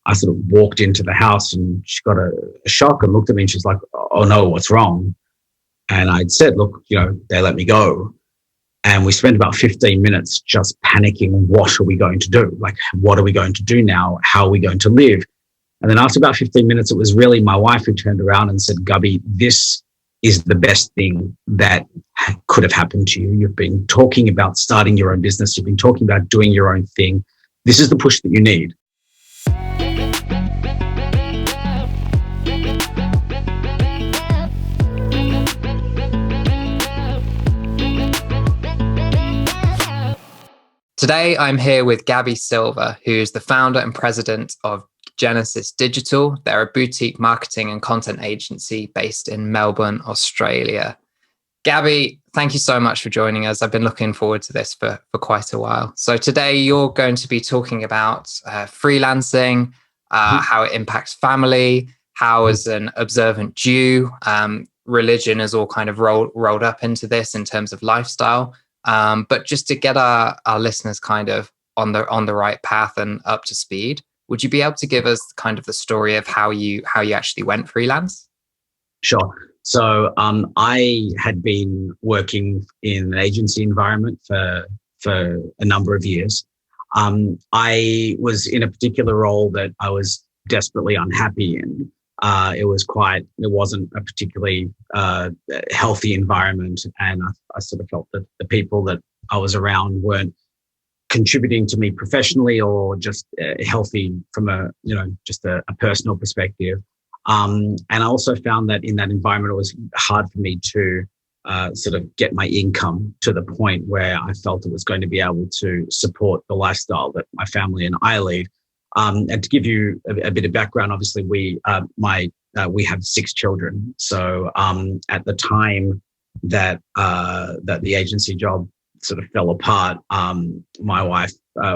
I sort of walked into the house and she got a shock and looked at me and she's like, "Oh no, what's wrong?" And I'd said, "Look, they let me go." And we spent about 15 minutes just panicking. What are we going to do? Like, what are we going to do now? How are we going to live? And then after about 15 minutes, it was really my wife who turned around and said, "Gaby, this is the best thing that could have happened to you. You've been talking about starting your own business. You've been talking about doing your own thing. This is the push that you need." Today, I'm here with Gaby Silver, who's the founder and president of Genesis Digital. They're a boutique marketing and content agency based in Melbourne, Australia. Gaby, thank you so much for joining us. I've been looking forward to this for quite a while. So today you're going to be talking about freelancing, how it impacts family, how as an observant Jew, religion is all kind of rolled up into this in terms of lifestyle. But just to get our listeners kind of on the right path and up to speed, would you be able to give us kind of the story of how you actually went freelance? Sure. So I had been working in an agency environment for a number of years. I was in a particular role that I was desperately unhappy in. It wasn't a particularly healthy environment, and I sort of felt that the people that I was around weren't contributing to me professionally or just healthy from a personal perspective. And I also found that in that environment, it was hard for me to sort of get my income to the point where I felt it was going to be able to support the lifestyle that my family and I lead. And to give you a bit of background, obviously we have 6 children. So at the time that the agency job sort of fell apart, my wife,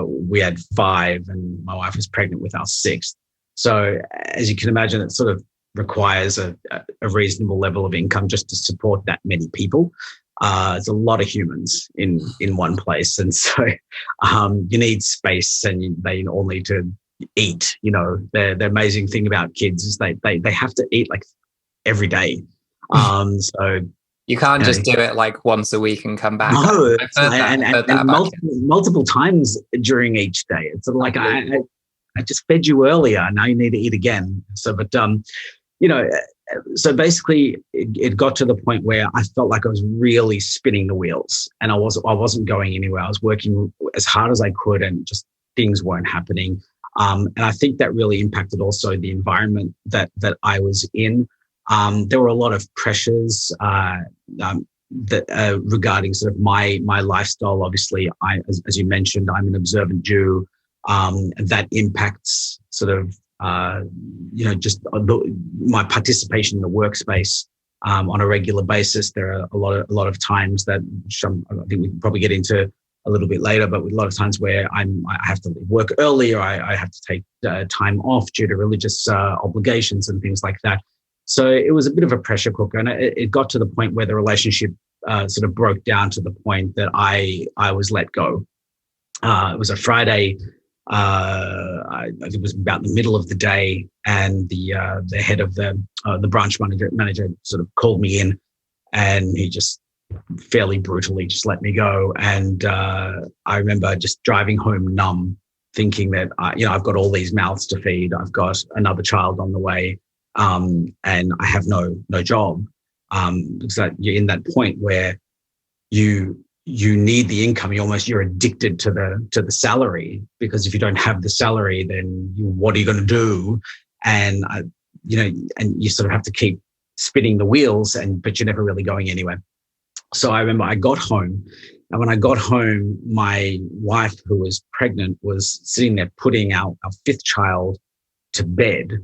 we had 5, and my wife was pregnant with our 6th. So as you can imagine, it sort of requires a reasonable level of income just to support that many people. It's a lot of humans in one place, and so you need space, and they all need to eat. The amazing thing about kids is they have to eat like every day. So you can't just do it like once a week and come back. No, and multiple times during each day. It's sort of like I just fed you earlier. Now you need to eat again. So, so basically it got to the point where I felt like I was really spinning the wheels, and I wasn't going anywhere. I was working as hard as I could, and just things weren't happening. And I think that really impacted also the environment that I was in. There were a lot of pressures regarding sort of my lifestyle. Obviously, as you mentioned, I'm an observant Jew. That impacts sort of just my participation in the workspace on a regular basis. There are a lot of times that I think we can probably get into a little bit later, but a lot of times where I have to work early, or I have to take time off due to religious obligations and things like that. So it was a bit of a pressure cooker, and it got to the point where the relationship sort of broke down to the point that I was let go. It was a Friday. I think it was about the middle of the day, and the head of the branch manager sort of called me in, and he just fairly brutally just let me go. And I remember just driving home numb, thinking that I've got all these mouths to feed. I've got another child on the way, and I have no job. Because you're in that point where you need the income. You're addicted to the salary, because if you don't have the salary, then what are you going to do? And and you sort of have to keep spinning the wheels, but you're never really going anywhere. So I remember I got home, and when I got home, my wife, who was pregnant, was sitting there putting our 5th child to bed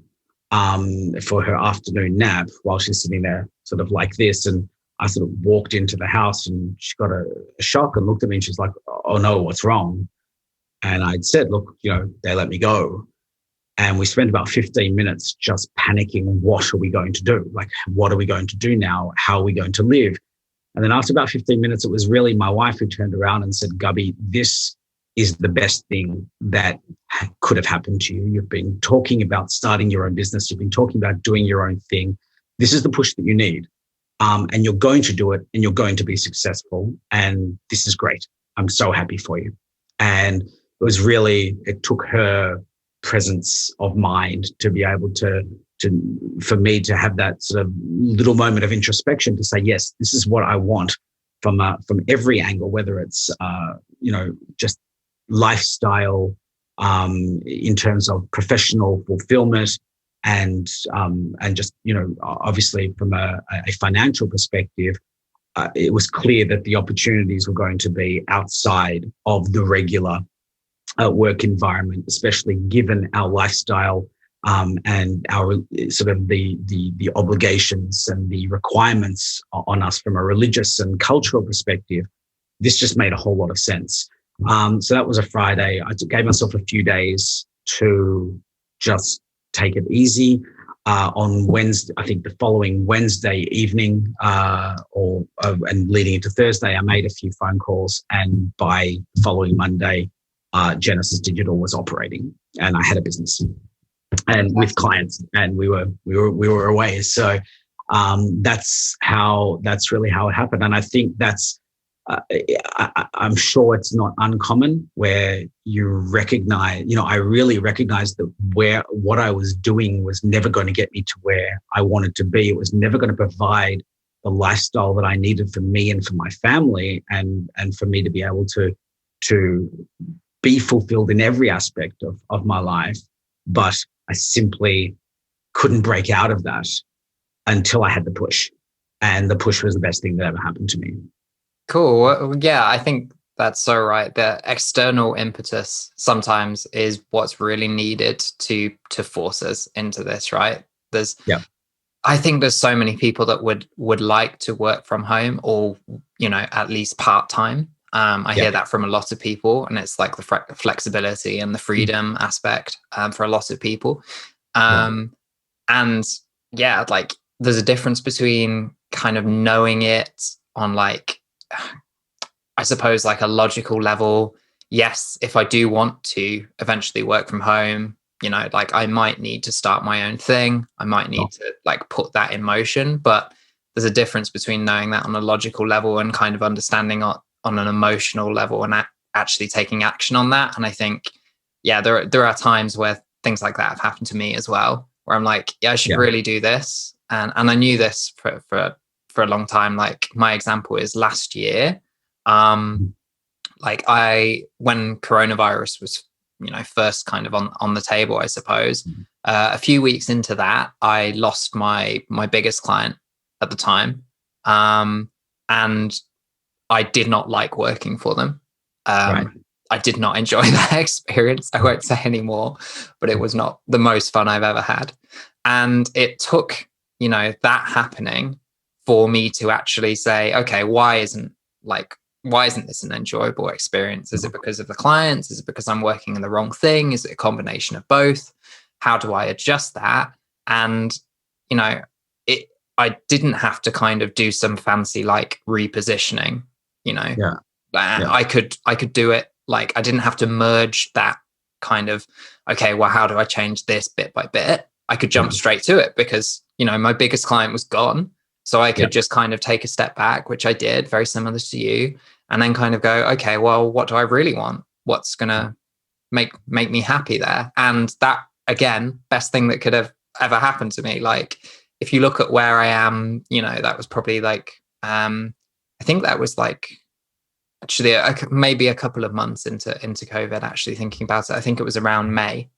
for her afternoon nap, while she's sitting there sort of like this. And I sort of walked into the house, and she got a shock and looked at me, and she's like, "Oh no, what's wrong?" And I'd said, "Look, they let me go." And we spent about 15 minutes just panicking. What are we going to do? Like, what are we going to do now? How are we going to live? And then after about 15 minutes, it was really my wife who turned around and said, "Gaby, this is the best thing that could have happened to you. You've been talking about starting your own business. You've been talking about doing your own thing. This is the push that you need. And you're going to do it, and you're going to be successful. And this is great. I'm so happy for you. And it took her presence of mind to be able for me to have that sort of little moment of introspection to say, yes, this is what I want from every angle, whether it's, just lifestyle, in terms of professional fulfillment, and just, obviously from a financial perspective. It was clear that the opportunities were going to be outside of the regular work environment, especially given our lifestyle, and our sort of the obligations and the requirements on us from a religious and cultural perspective. This just made a whole lot of sense. So that was a Friday. I gave myself a few days to just take it easy. On Wednesday, I think the following Wednesday evening, and leading into Thursday, I made a few phone calls, and by the following Monday, Genesis Digital was operating, and I had a business, and with clients, and we were away. So that's really how it happened, and I think that's. I'm sure it's not uncommon where you recognize, I really recognized that what I was doing was never going to get me to where I wanted to be. It was never going to provide the lifestyle that I needed for me and for my family, and for me to be able to be fulfilled in every aspect of my life. But I simply couldn't break out of that until I had the push. And the push was the best thing that ever happened to me. Cool. Well, yeah, I think that's so right. The external impetus sometimes is what's really needed to force us into this, right? I think there's so many people that would like to work from home, or at least part-time. I hear that from a lot of people, and it's like the flexibility and the freedom aspect for a lot of people. And like there's a difference between kind of knowing it on like, I suppose, like a logical level. Yes, if I do want to eventually work from home, like I might need to start my own thing. I might need to like put that in motion. But there's a difference between knowing that on a logical level and kind of understanding on an emotional level, and actually taking action on that. And I think, there are times where things like that have happened to me as well, where I'm like, I should really do this. And I knew this for a long time. Like my example is last year, like when coronavirus was, first kind of on the table, I suppose, a few weeks into that, I lost my biggest client at the time. And I did not like working for them. Right. I did not enjoy that experience. I won't say any more, but it was not the most fun I've ever had. And it took, that happening for me to actually say, okay, why isn't this an enjoyable experience? Is it because of the clients? Is it because I'm working in the wrong thing? Is it a combination of both? How do I adjust that? And, I didn't have to kind of do some fancy like repositioning, I could do it. Like I didn't have to merge that kind of, okay, well, how do I change this bit by bit? I could jump straight to it because, my biggest client was gone. So I could just kind of take a step back, which I did, very similar to you, and then kind of go, okay, well, what do I really want? What's going to make me happy there? And that, again, best thing that could have ever happened to me. Like, if you look at where I am, that was probably like, I think that was like, actually, maybe a couple of months into COVID, actually thinking about it. I think it was around May.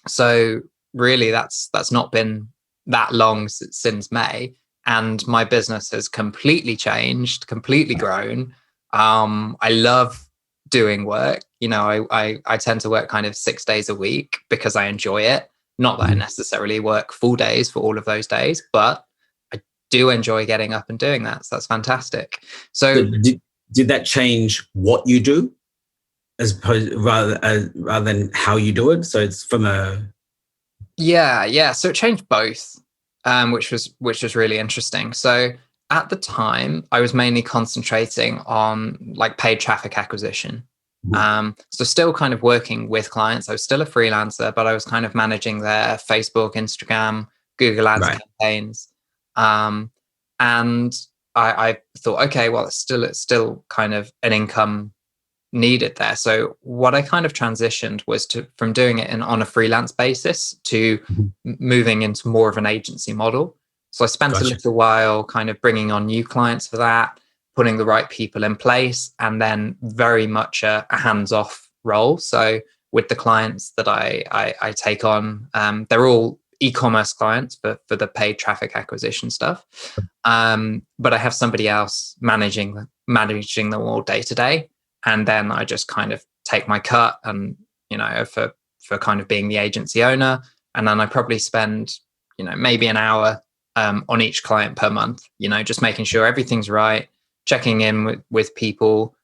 So really, that's not been that long since May, and my business has completely changed, completely grown. I love doing work. I tend to work kind of 6 days a week because I enjoy it. Not that I necessarily work full days for all of those days, but I do enjoy getting up and doing that. So that's fantastic. So did that change what you do as opposed rather than how you do it? So it's from a so it changed both, which was really interesting. So at the time, I was mainly concentrating on like paid traffic acquisition. So still kind of working with clients. I was still a freelancer, but I was kind of managing their Facebook, Instagram, Google Ads campaigns. And I thought, okay, well, it's still kind of an income needed there. So what I kind of transitioned was from doing it on a freelance basis to moving into more of an agency model. So I spent a little while kind of bringing on new clients for that, putting the right people in place, and then very much a hands-off role. So with the clients that I take on, they're all e-commerce clients for the paid traffic acquisition stuff. But I have somebody else managing them all day to day. And then I just kind of take my cut and, for kind of being the agency owner. And then I probably spend, maybe an hour on each client per month, just making sure everything's right, checking in with people,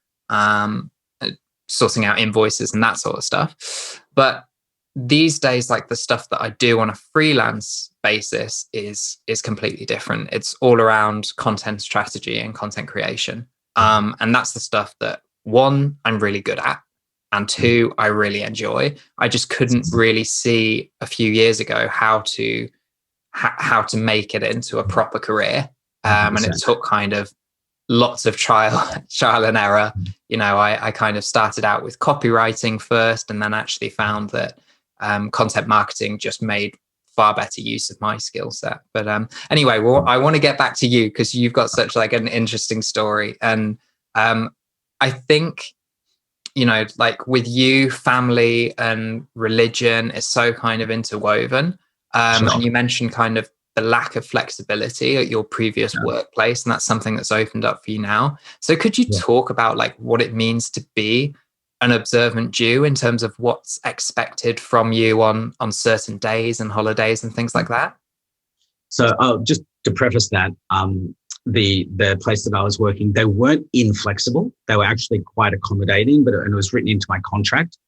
sorting out invoices and that sort of stuff. But these days, like the stuff that I do on a freelance basis is completely different. It's all around content strategy and content creation. And that's the stuff that, one, I'm really good at, and two, I really enjoy. I just couldn't really see a few years ago how to make it into a proper career. And it took kind of lots of trial and error. I kind of started out with copywriting first, and then actually found that content marketing just made far better use of my skill set. But anyway, I want to get back to you because you've got such like an interesting story. And I think, like with you, family and religion is so kind of interwoven. And you mentioned kind of the lack of flexibility at your previous workplace, and that's something that's opened up for you now. So could you talk about like what it means to be an observant Jew in terms of what's expected from you on certain days and holidays and things like that? So just to preface that, the place that I was working, they weren't inflexible. They were actually quite accommodating, but it was written into my contract.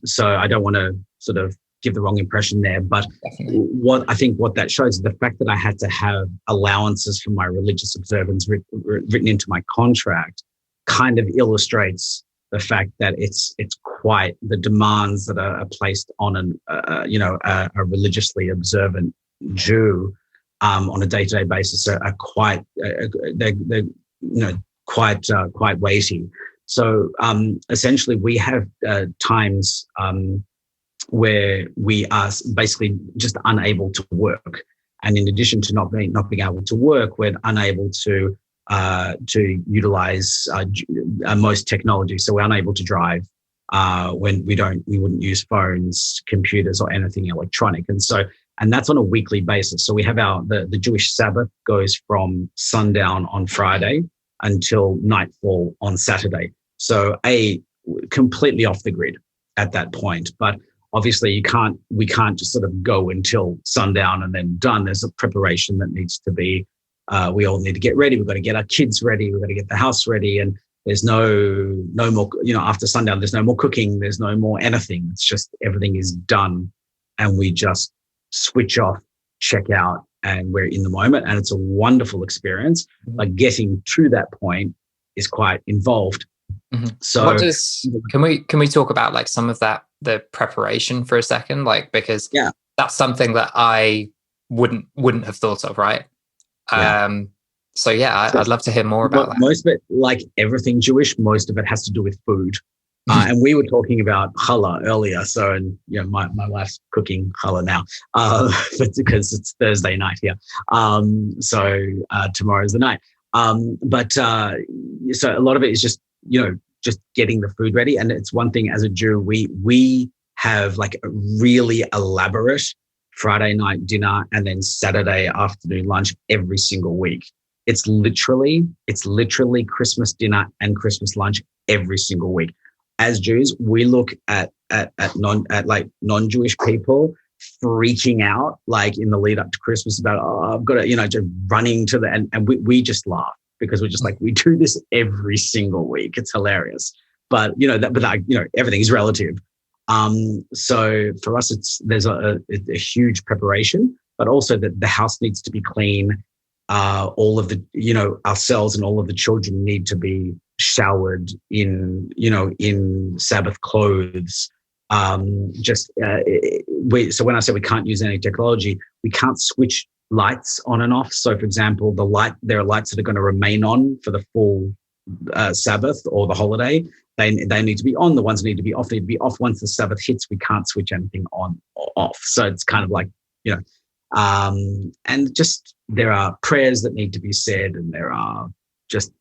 So I don't want to sort of give the wrong impression there. But what that shows is the fact that I had to have allowances for my religious observance written into my contract kind of illustrates the fact that it's quite the demands that are placed on a religiously observant Jew on a day-to-day basis are quite quite weighty. So essentially, we have times where we are basically just unable to work, and in addition to not being able to work, we're unable to utilize most technology. So we're unable to drive when we wouldn't use phones, computers, or anything electronic. And that's on a weekly basis. So we have the Jewish Sabbath goes from sundown on Friday until nightfall on Saturday. So completely off the grid at that point. But obviously we can't just sort of go until sundown and then done. There's a preparation that needs to be, we all need to get ready. We've got to get our kids ready. We've got to get the house ready. And there's no more, after sundown, there's no more cooking. There's no more anything. It's just everything is done. And we just switch off, check out, and we're in the moment. And it's a wonderful experience. Like getting to that point is quite involved. Mm-hmm. So can we talk about like some of the preparation for a second? Like, because that's something that I wouldn't have thought of, right? I'd love to hear more about that. Most of it, like everything Jewish, most of it has to do with food. And we were talking about challah earlier. So, my wife's cooking challah now, because it's Thursday night here. So tomorrow's the night. So a lot of it is just, just getting the food ready. And it's one thing as a Jew, we have like a really elaborate Friday night dinner and then Saturday afternoon lunch every single week. It's literally Christmas dinner and Christmas lunch every single week. As Jews, we look at non-Jewish people freaking out like in the lead up to Christmas about, I've got to, just running to and we just laugh because we're just like, we do this every single week. It's hilarious. But everything's relative. So for us, there's a huge preparation, but also that the house needs to be clean. All of the, ourselves and all of the children need to be showered in Sabbath clothes. So when I say we can't use any technology, we can't switch lights on and off. So, for example, there are lights that are going to remain on for the full Sabbath or the holiday. They need to be on. The ones that need to be off need to be off. Once the Sabbath hits, we can't switch anything on or off. So it's kind of like, and just there are prayers that need to be said, and there are just,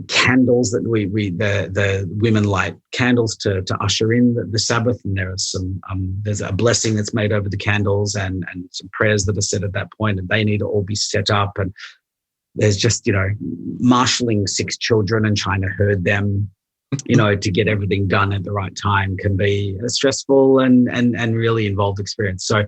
candles that the women light candles to usher in the Sabbath, and there are there's a blessing that's made over the candles and some prayers that are said at that point, and they need to all be set up. And there's just marshalling 6 children and trying to herd them to get everything done at the right time can be a stressful and really involved experience. So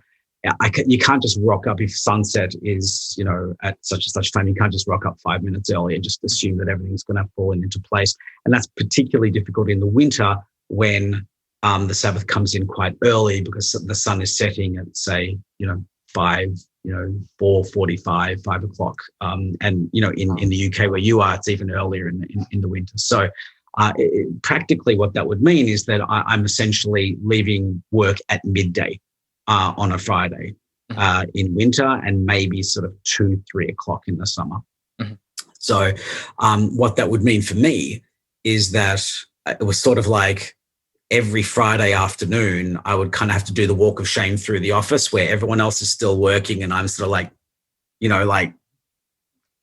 you can't just rock up if sunset is, at such and such time. You can't just rock up 5 minutes early and just assume that everything's going to fall into place. And that's particularly difficult in the winter when the Sabbath comes in quite early, because the sun is setting at, say, 4:45, 5 o'clock. And, in the UK where you are, it's even earlier in the winter. So practically what that would mean is that I'm essentially leaving work at midday on a Friday in winter, and maybe sort of 2-3 o'clock in the summer. Mm-hmm. So what that would mean for me is that it was sort of like every Friday afternoon, I would kind of have to do the walk of shame through the office where everyone else is still working, and I'm sort of like,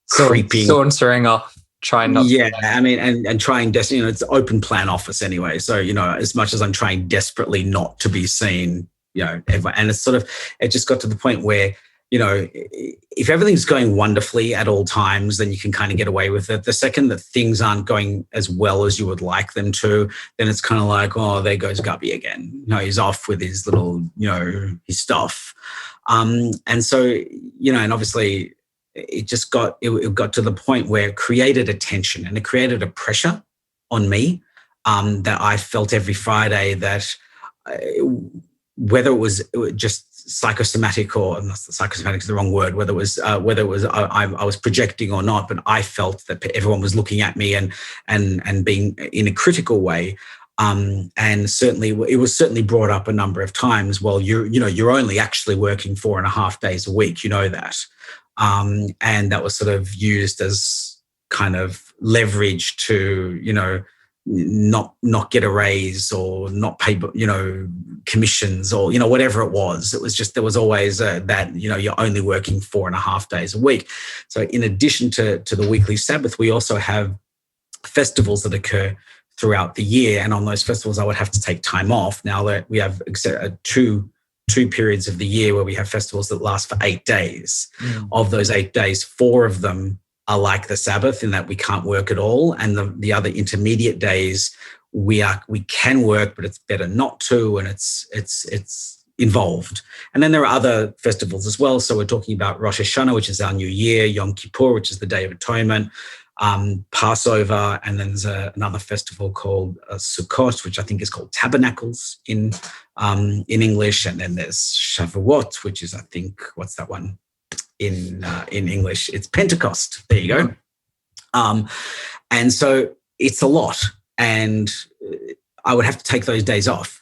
creeping, sauntering off, trying not. Yeah, I mean, and trying desperately. It's an open plan office anyway, so as much as I'm trying desperately not to be seen. And it's it just got to the point where, if everything's going wonderfully at all times, then you can kind of get away with it. The second that things aren't going as well as you would like them to, then it's kind of like, oh, there goes Gaby again. He's off with his little, his stuff. And so, and obviously it got to the point where it created a tension and it created a pressure on me that I felt every Friday that whether it was just psychosomatic or not, psychosomatic is the wrong word, whether it was I was projecting or not, but I felt that everyone was looking at me and being in a critical way. And certainly it was certainly brought up a number of times. Well, you're only actually working 4.5 days a week, that. And that was sort of used as kind of leverage to, not get a raise or not pay, commissions or, whatever it was. It was just, there was always that, you're only working 4.5 days a week. So in addition to the weekly Sabbath, we also have festivals that occur throughout the year. And on those festivals, I would have to take time off. Now that we have two periods of the year where we have festivals that last for 8 days. Of those 8 days, 4 of them are like the Sabbath in that we can't work at all. And the other intermediate days, we can work, but it's better not to, and it's involved. And then there are other festivals as well. So we're talking about Rosh Hashanah, which is our new year, Yom Kippur, which is the Day of Atonement, Passover, and then there's another festival called Sukkot, which I think is called Tabernacles in English. And then there's Shavuot, which is, I think, what's that one? In English, it's Pentecost. There you go. And so it's a lot. And I would have to take those days off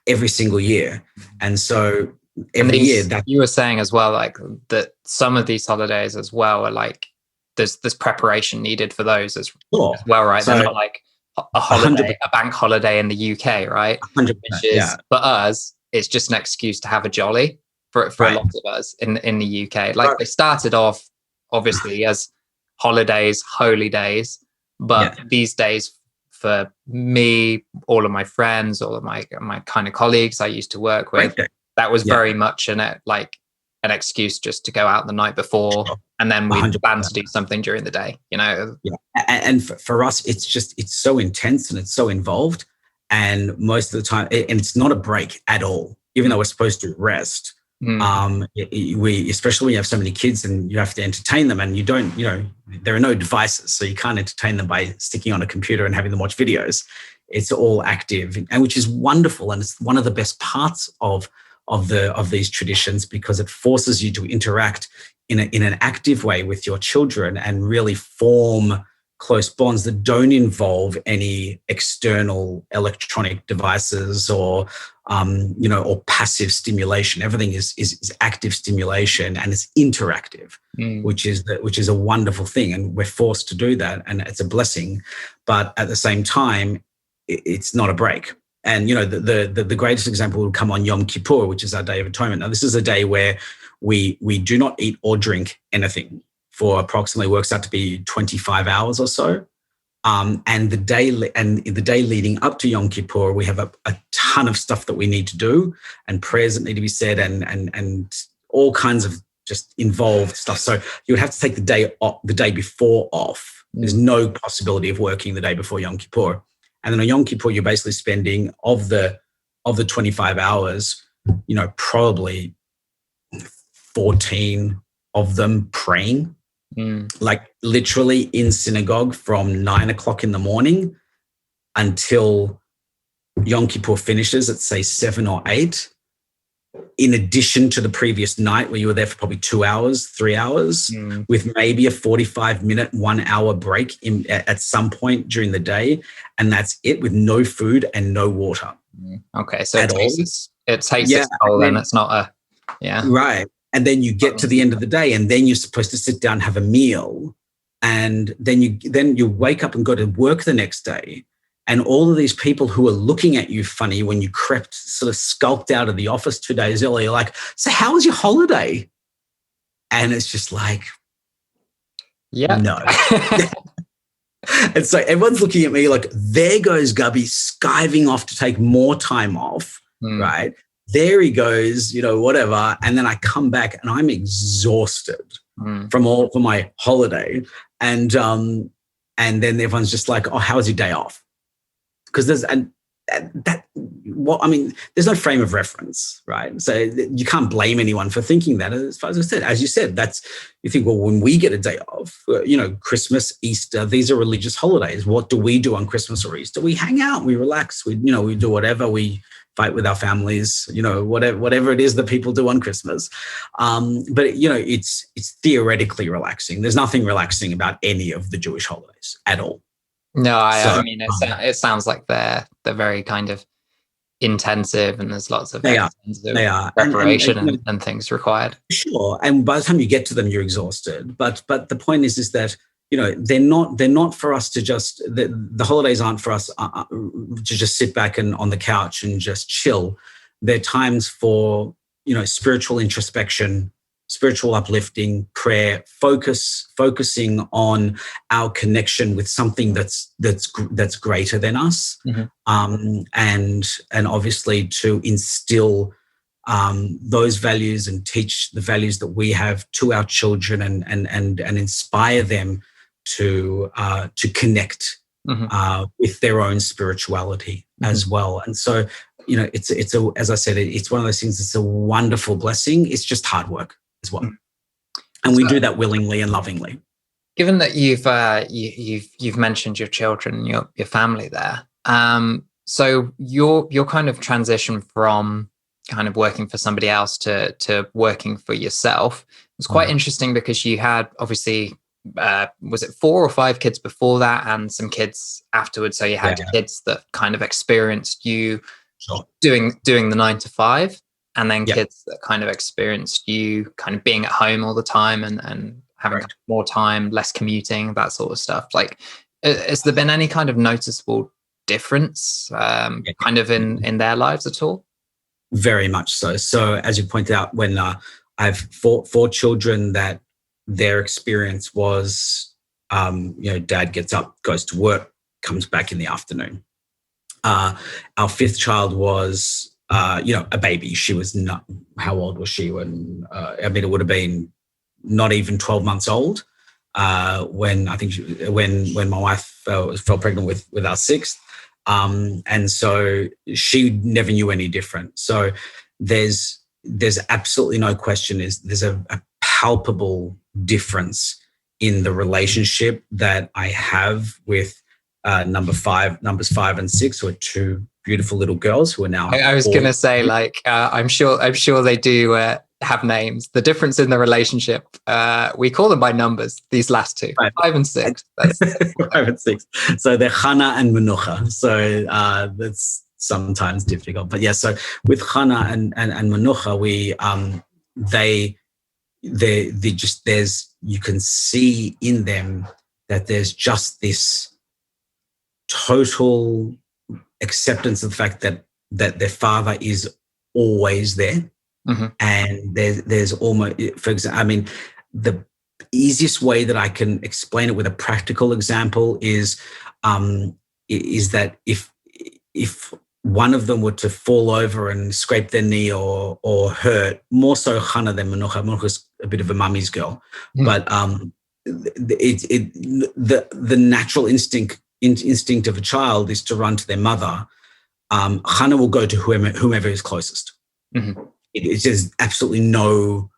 every single year. And so every year that you were saying as well, like that some of these holidays as well are like, there's preparation needed for those as well, right? So, they're not like a holiday, 100%. A bank holiday in the UK, right? 100%, which is, for us, it's just an excuse to have a jolly. For right. A lot of us in the UK, like they started off obviously as holidays, holy days, but these days for me, all of my friends, all of my kind of colleagues I used to work with, that was very much an excuse just to go out the night before, and then we plan to do something during the day, Yeah, and for us, it's so intense and it's so involved, and most of the time, and it's not a break at all, even though we're supposed to rest. We, especially when you have so many kids and you have to entertain them, and you don't, there are no devices, so you can't entertain them by sticking on a computer and having them watch videos. It's all active, and which is wonderful, and it's one of the best parts of these traditions, because it forces you to interact in an active way with your children and really form close bonds that don't involve any external electronic devices or or passive stimulation. Everything is active stimulation, and it's interactive, which is a wonderful thing. And we're forced to do that, and it's a blessing. But at the same time, it's not a break. And the greatest example will come on Yom Kippur, which is our Day of Atonement. Now, this is a day where we do not eat or drink anything for approximately, works out to be 25 hours or so. And the day leading up to Yom Kippur, we have a ton of stuff that we need to do, and prayers that need to be said, and all kinds of just involved stuff. So you would have to take the day before off. There's no possibility of working the day before Yom Kippur. And then on Yom Kippur, you're basically spending of the 25 hours, probably 14 of them praying. Like literally in synagogue from 9 o'clock in the morning until Yom Kippur finishes at, say, 7 or 8, in addition to the previous night where you were there for probably 2 hours, 3 hours, with maybe a 45-minute, 1 hour break at some point during the day. And that's it, with no food and no water. Okay. So it takes its toll, then it's not right. And then you get to the end of the day, and then you're supposed to sit down and have a meal. And then you wake up and go to work the next day. And all of these people who are looking at you funny when you sort of skulked out of the office 2 days earlier, like, so how was your holiday? And it's just like, no. And so everyone's looking at me like, there goes Gaby skiving off to take more time off, right? There he goes, whatever. And then I come back and I'm exhausted from my holiday. And then everyone's just like, oh, how was your day off? Because there's no frame of reference, right? So you can't blame anyone for thinking that. As far as you said, you think, well, when we get a day off, Christmas, Easter, these are religious holidays. What do we do on Christmas or Easter? We hang out, we relax, we do whatever, we fight with our families, whatever it is that people do on Christmas. But it's theoretically relaxing. There's nothing relaxing about any of the Jewish holidays at all. No, it sounds like they're very kind of intensive, and there's lots of preparation and things required. Sure, and by the time you get to them, you're exhausted. But the point is that they're not for us to just the holidays aren't for us to just sit back and on the couch and just chill. They're times for spiritual introspection, spiritual uplifting, prayer, focusing on our connection with something that's greater than us, and obviously to instill those values and teach the values that we have to our children, and inspire them to connect with their own spirituality as well. And so as I said, it's one of those things. It's a wonderful blessing. It's just hard work as well, and we do that willingly and lovingly. Given that you've mentioned your children, your family there, so your kind of transition from kind of working for somebody else to working for yourself was quite interesting, because you had obviously was it 4 or 5 kids before that, and some kids afterwards. So you had kids that kind of experienced you doing the 9 to 5. And then kids that kind of experienced you kind of being at home all the time and having more time, less commuting, that sort of stuff. Like, has there been any kind of noticeable difference kind of in their lives at all? Very much so. So as you pointed out, when I have four children, that their experience was, dad gets up, goes to work, comes back in the afternoon. Our 5th child was, a baby. She was not, how old was she when, it would have been not even 12 months old when I think when my wife fell pregnant with our 6th. And so she never knew any different. So there's absolutely no question there's a palpable difference in the relationship that I have with numbers 5 and 6, who are 2 beautiful little girls who are now. I was going to say, like, I'm sure they do have names. The difference in the relationship, we call them by numbers, these last two, 5 and 6. That's 5 and 6. So they're Chana and Menucha. So that's sometimes difficult. But yeah, so with Chana and Menucha, they just, you can see in them that there's just this total acceptance of the fact that their father is always there. Mm-hmm. And there's almost, for example, I mean, the easiest way that I can explain it with a practical example is that if one of them were to fall over and scrape their knee or hurt, more so Chana than Menucha. Menucha's a bit of a mummy's girl, but the natural instinct of a child is to run to their mother. Chana will go to whomever is closest. Mm-hmm. It's just absolutely no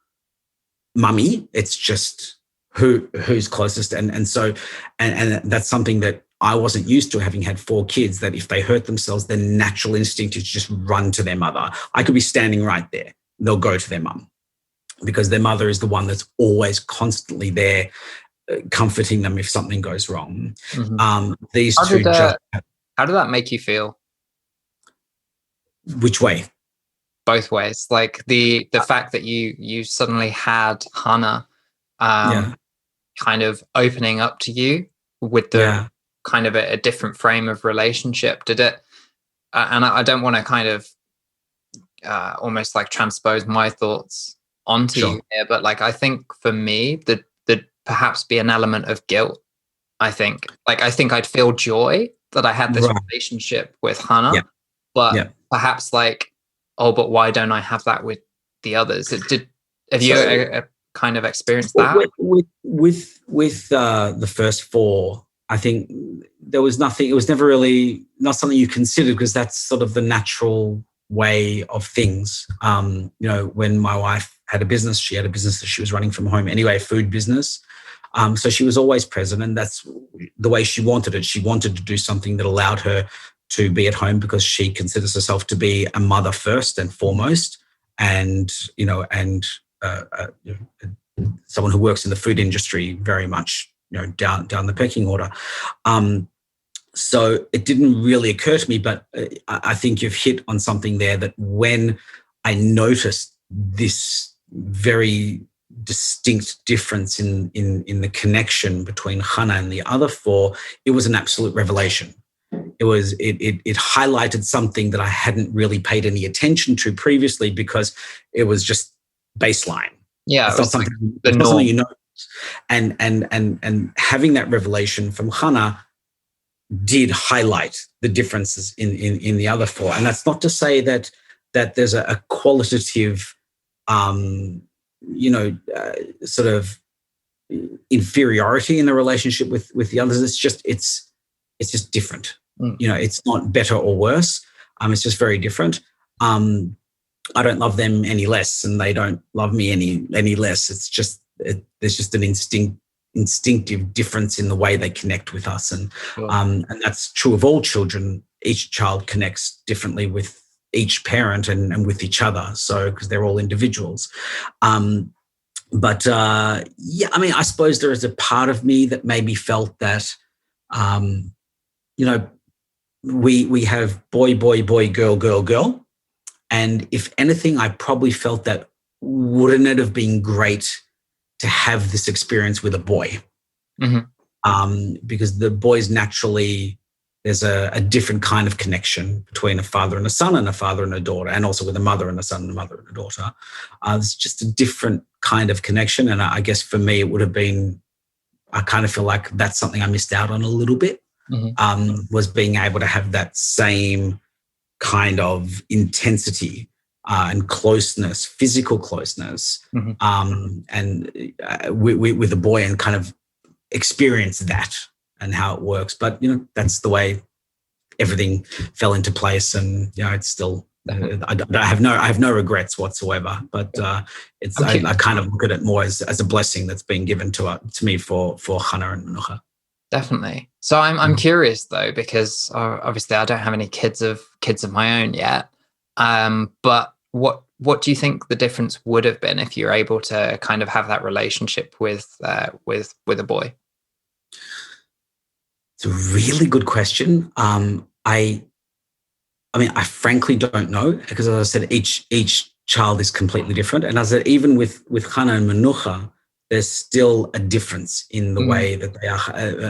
mummy. It's just who's closest, and so that's something that I wasn't used to, having had 4 kids. That if they hurt themselves, their natural instinct is just run to their mother. I could be standing right there, they'll go to their mum, because their mother is the one that's always constantly there, comforting them if something goes wrong. Mm-hmm. These how two. How did that make you feel? Which way? Both ways. Like the fact that you suddenly had Hannah kind of opening up to you with the kind of a different frame of relationship. Did it, and I don't want to kind of almost like transpose my thoughts onto you here, but like I think for me that perhaps be an element of guilt. I think I'd feel joy that I had this relationship with Hannah, but perhaps like, oh, but why don't I have that with the others? Have you kind of experienced that? With the first 4, I think there was nothing. It was never really not something you considered, because that's sort of the natural way of things. When my wife had a business, she had a business that she was running from home anyway, food business. So she was always present, and that's the way she wanted it. She wanted to do something that allowed her to be at home, because she considers herself to be a mother first and foremost, and someone who works in the food industry very much, down the pecking order. So it didn't really occur to me, but I think you've hit on something there, that when I noticed this very distinct difference in the connection between Hannah and the other 4, it was an absolute revelation. It highlighted something that I hadn't really paid any attention to previously, because it was just baseline. Yeah, it's not something, it's not something you know. And having that revelation from Hannah did highlight the differences in the other 4. And that's not to say that there's a qualitative, sort of inferiority in the relationship with the others. It's just different. It's not better or worse. It's just very different. I don't love them any less, and they don't love me any less. It's just there's just an instinctive difference in the way they connect with us, and that's true of all children. Each child connects differently with each parent and with each other. So because they're all individuals. But I mean, I suppose there is a part of me that maybe felt that, we have boy, girl, girl. And if anything, I probably felt that, wouldn't it have been great to have this experience with a boy? Mm-hmm. Because the boys naturally, there's a different kind of connection between a father and a son, and a father and a daughter, and also with a mother and a son and a mother and a daughter. It's just a different kind of connection. And I guess for me, it would have been, I kind of feel like that's something I missed out on a little bit, was being able to have that same kind of intensity and closeness, physical closeness, and with a boy, and kind of experience that and how it works. But that's the way everything fell into place, and it's still. I have no regrets whatsoever. But I kind of look at it more as a blessing that's been given to me for Hannah and Menucha. Definitely. So I'm curious though, because obviously I don't have any kids of my own yet. But what what do you think the difference would have been if you're able to kind of have that relationship with a boy? It's a really good question. I mean, I frankly don't know, because as I said, each child is completely different. And as I said, even with Hannah and Menucha, there's still a difference in the way that they are.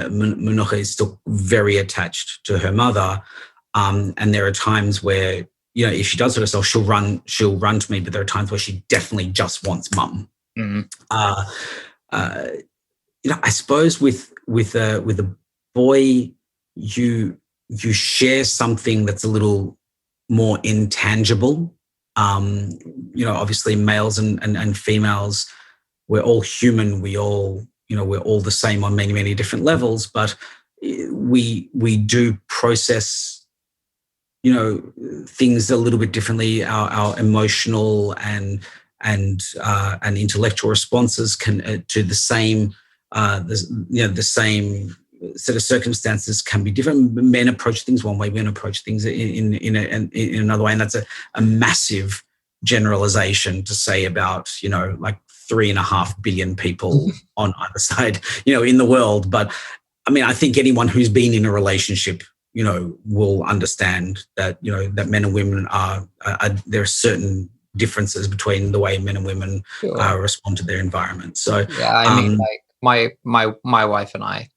Menucha is still very attached to her mother. And there are times where, if she does it herself, she'll run to me, but there are times where she definitely just wants mum. I suppose with a boy, you share something that's a little more intangible. Obviously males and females, we're all human. We're all the same on many, many different levels, but we do process, things a little bit differently. Our emotional and intellectual responses can to the same set of circumstances can be different. Men approach things one way, women approach things in another way, and that's a massive generalization to say about like 3.5 billion people on either side in the world. But I mean, I think anyone who's been in a relationship will understand that that men and women are there are certain differences between the way men and women respond to their environment. So yeah, I mean, like my wife and I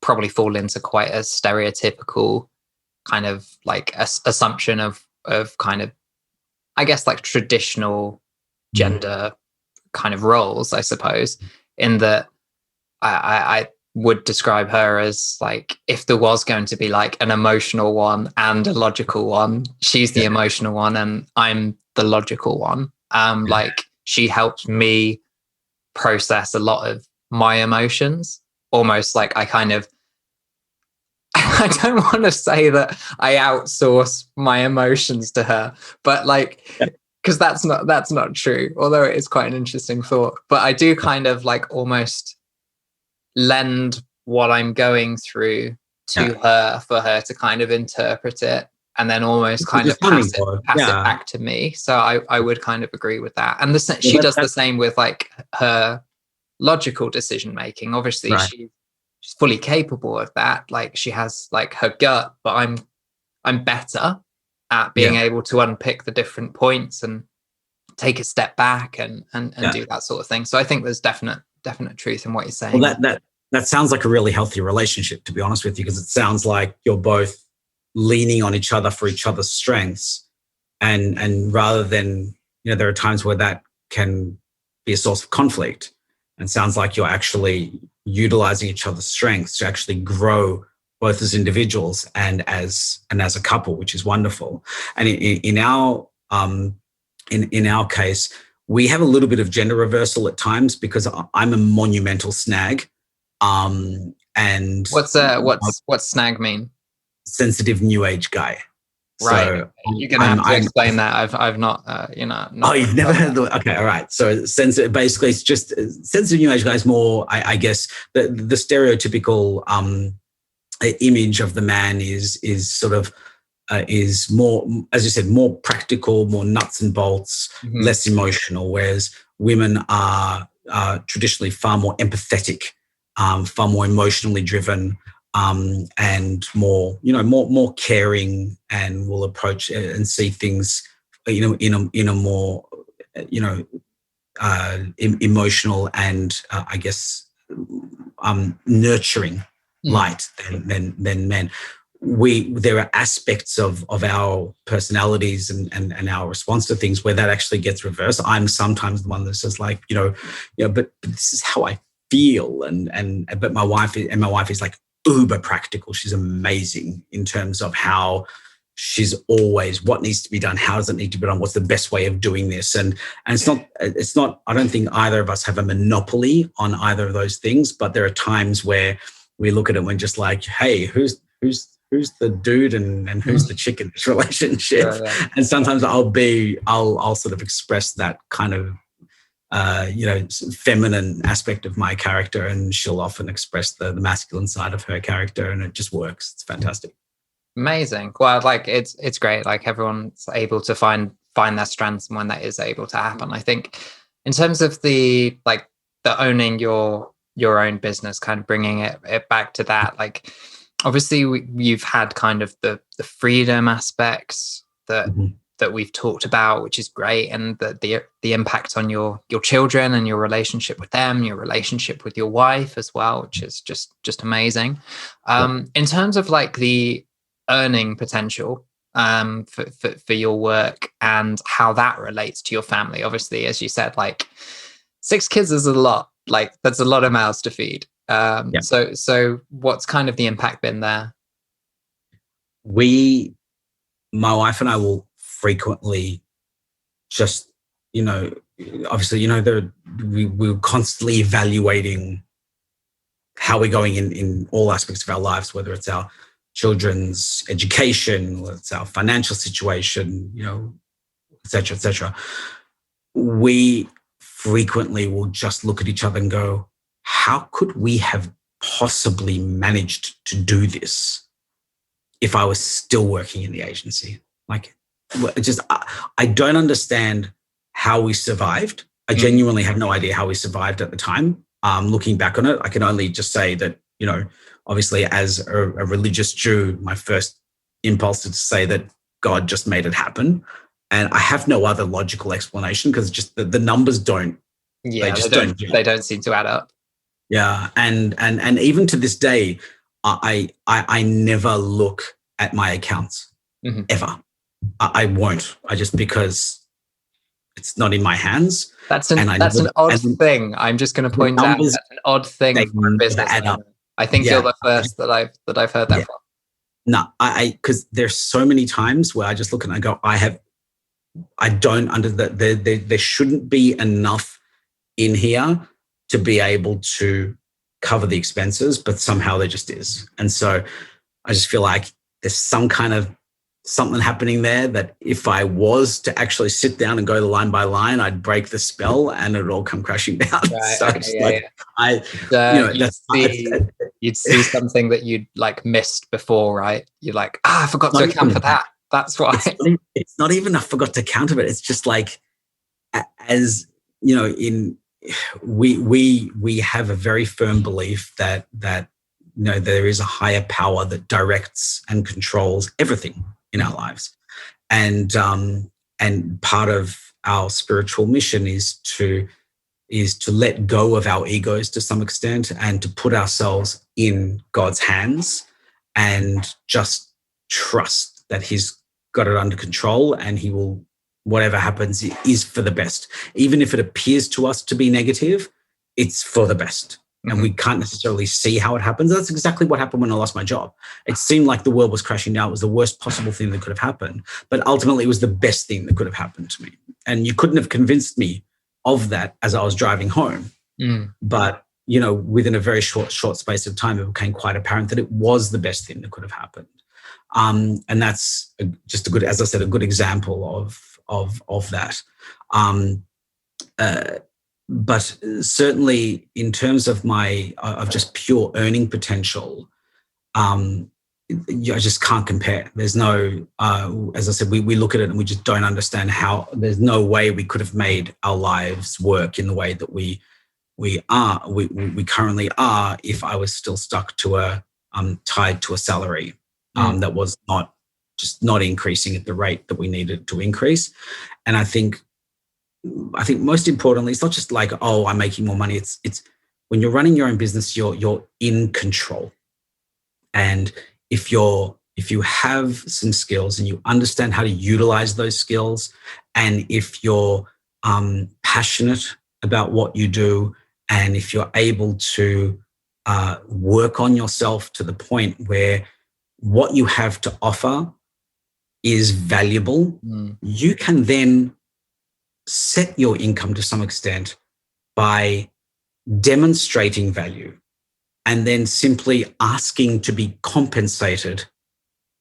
probably fall into quite a stereotypical kind of like assumption of kind of, I guess, like traditional gender kind of roles, I suppose, in that I would describe her as like, if there was going to be like an emotional one and a logical one, she's the emotional one and I'm the logical one. Like she helped me process a lot of my emotions, almost like I don't want to say that I outsource my emotions to her, but like, because that's not true, although it is quite an interesting thought. But I do kind of like almost lend what I'm going through to her for her to kind of interpret it and then almost kind of pass it back to me. So I would kind of agree with that. And she does the same with like her logical decision making. Obviously, she's fully capable of that. Like she has like her gut, but I'm better at being able to unpick the different points and take a step back and do that sort of thing. So I think there's definite truth in what you're saying. Well, that sounds like a really healthy relationship, to be honest with you, because it sounds like you're both leaning on each other for each other's strengths, and rather than there are times where that can be a source of conflict. And sounds like you're actually utilizing each other's strengths to actually grow both as individuals and as a couple, which is wonderful. And in our case, we have a little bit of gender reversal at times because I'm a monumental snag. And what's snag mean? Sensitive new age guy. Right. So you're gonna have to explain that. I've not Oh, you've never heard the okay, all right. So sensitive, basically it's just sensitive new age guys more, I guess the stereotypical image of the man is sort of is more, as you said, more practical, more nuts and bolts, less emotional, whereas women are traditionally far more empathetic, far more emotionally driven, and more, more caring, and will approach and see things, in a more, emotional and I guess nurturing light than men. There are aspects of our personalities and our response to things where that actually gets reversed. I'm sometimes the one that says like, but this is how I feel, but my wife is like uber practical. She's amazing in terms of how she's always what needs to be done, how does it need to be done, what's the best way of doing this, and it's not. I don't think either of us have a monopoly on either of those things, but there are times where we look at it and we're just like, hey, who's the dude and who's the chick in this relationship? Yeah. And sometimes I'll sort of express that kind of feminine aspect of my character, and she'll often express the masculine side of her character, and it just works. It's fantastic. Amazing. Well, like it's great. Like everyone's able to find find their strengths and when that is able to happen. I think in terms of the owning your own business, kind of bringing it back to that, like obviously you've had kind of the freedom aspects that that we've talked about, which is great, and the impact on your children and your relationship with them, your relationship with your wife as well, which is just amazing. In terms of like the earning potential for your work and how that relates to your family, obviously, as you said, like 6 kids is a lot. Like that's a lot of mouths to feed. So what's kind of the impact been there? My wife and I will frequently just, obviously, we're constantly evaluating how we're going in all aspects of our lives, whether it's our children's education, whether it's our financial situation, et cetera, et cetera. We frequently will just look at each other and go, how could we have possibly managed to do this if I was still working in the agency? Like, I don't understand how we survived. I genuinely have no idea how we survived at the time. Looking back on it, I can only just say that, obviously as a religious Jew, my first impulse is to say that God just made it happen. And I have no other logical explanation because just the numbers don't. Yeah, they don't seem to add up. Yeah, and even to this day, I never look at my accounts ever. I won't. Because it's not in my hands. That's an odd thing. I'm just going to point out that's an odd thing for a business. I think you're the first that I've heard that from. No, because there's so many times where I just look and I go, there shouldn't be enough in here to be able to cover the expenses, but somehow there just is. And so I just feel like there's some kind of something happening there that if I was to actually sit down and go line by line, I'd break the spell and it'd all come crashing down. Right, so you'd see something that you'd like missed before, right? You're like, I forgot to account for that. That's why. It's not even I forgot to account for it. It's just like, as we have a very firm belief that there is a higher power that directs and controls everything in our lives, and part of our spiritual mission is to let go of our egos to some extent and to put ourselves in God's hands and just trust that He's got it under control and He will, whatever happens is for the best. Even if it appears to us to be negative, it's for the best. And we can't necessarily see how it happens. That's exactly what happened when I lost my job. It seemed like the world was crashing down. It was the worst possible thing that could have happened. But ultimately, it was the best thing that could have happened to me. And you couldn't have convinced me of that as I was driving home. But, within a very short space of time, it became quite apparent that it was the best thing that could have happened. And that's just a good example of that. But certainly in terms of of just pure earning potential, I just can't compare. There's no, as I said, we look at it and we just don't understand how. There's no way we could have made our lives work in the way that we currently are if I was still stuck to tied to a salary that was not increasing at the rate that we needed to increase. And I think most importantly, it's not just like, I'm making more money. It's when you're running your own business, you're in control. And if you have some skills and you understand how to utilize those skills, and if you're passionate about what you do, and if you're able to work on yourself to the point where what you have to offer is valuable, you can then set your income to some extent by demonstrating value and then simply asking to be compensated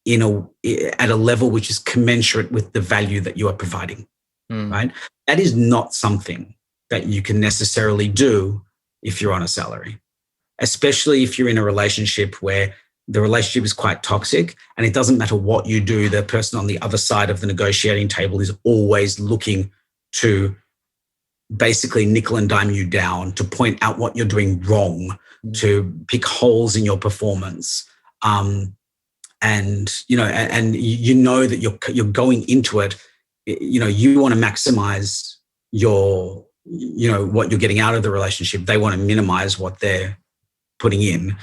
at a level which is commensurate with the value that you are providing, right? That is not something that you can necessarily do if you're on a salary, especially if you're in a relationship where the relationship is quite toxic, and it doesn't matter what you do, the person on the other side of the negotiating table is always looking to basically nickel and dime you down, to point out what you're doing wrong, to pick holes in your performance. And you know that you're going into it, you want to maximize your, what you're getting out of the relationship. They want to minimize what they're putting in.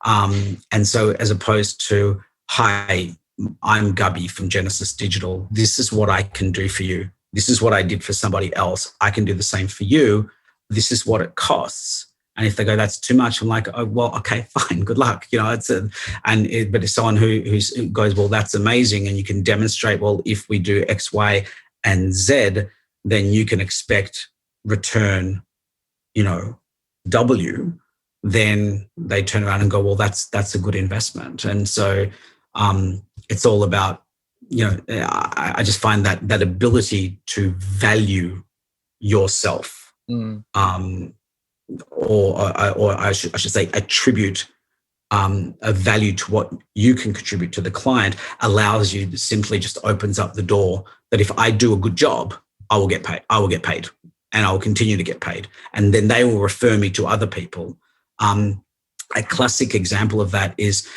And so as opposed to, hi, I'm Gaby from Genesis Digital. This is what I can do for you. This is what I did for somebody else. I can do the same for you. This is what it costs. And if they go, that's too much, I'm like, oh, well, okay, fine, good luck. But if someone who goes, well, that's amazing, and you can demonstrate, well, if we do X, Y, and Z, then you can expect return, W, then they turn around and go, well, that's a good investment. And so it's all about, I just find that ability to value yourself, or I should say attribute a value to what you can contribute to the client, allows you to simply just opens up the door that if I do a good job, I will get paid, and I will continue to get paid. And then they will refer me to other people. A classic example of that is